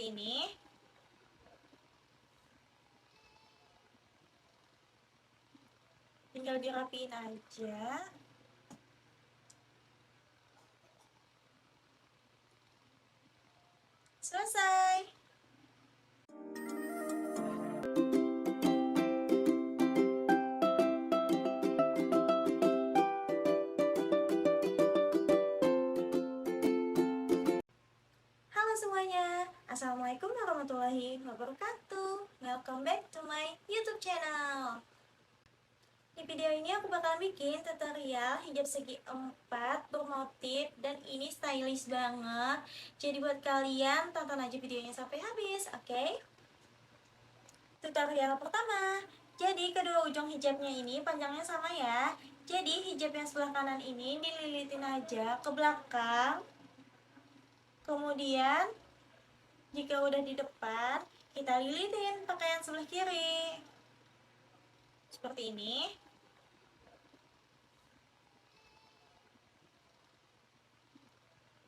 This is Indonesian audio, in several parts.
seperti ini. Tinggal dirapiin aja. Selesai. Halo semuanya, Assalamualaikum warahmatullahi wabarakatuh. Welcome back to my YouTube channel. Di video ini aku bakal bikin tutorial hijab segi 4 bermotif dan ini stylish banget. Jadi buat kalian tonton aja videonya sampai habis, oke? Tutorial pertama. Jadi kedua ujung hijabnya ini panjangnya sama ya. Jadi hijab yang sebelah kanan ini dililitin aja ke belakang. Kemudian jika udah di depan, kita lilitin pakai yang sebelah kiri. Seperti ini.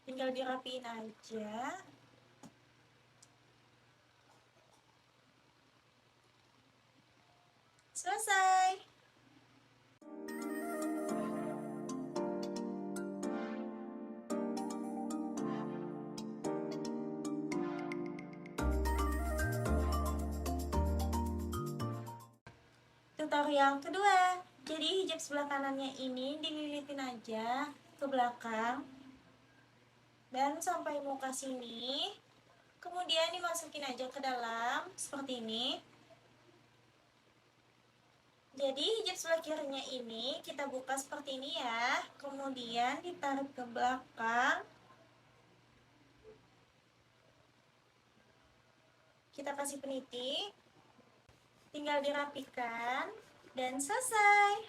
Tinggal dirapiin aja. Selesai. Tutorial kedua. Jadi hijab sebelah kanannya ini dililitin aja ke belakang dan sampai muka sini. Kemudian dimasukin aja ke dalam seperti ini. Jadi hijab sebelah kirinya ini kita buka seperti ini ya. Kemudian ditarik ke belakang. Kita kasih peniti. Tinggal dirapikan dan selesai.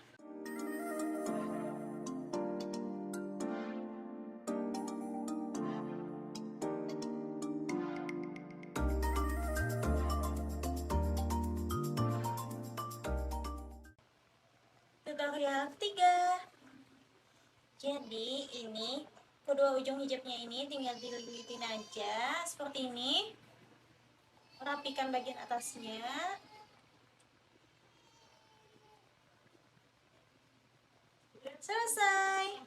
Tutorial ketiga. Jadi ini kedua ujung hijabnya ini tinggal dililitin aja seperti ini. Rapikan bagian atasnya. Selesai.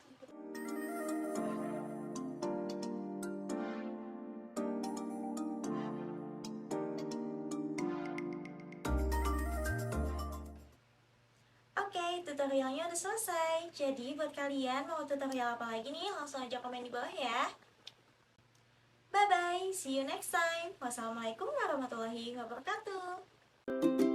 Oke, tutorialnya udah selesai. Jadi buat kalian mau tutorial apa lagi nih, langsung aja komen di bawah ya. Bye bye, see you next time. Wassalamualaikum warahmatullahi wabarakatuh.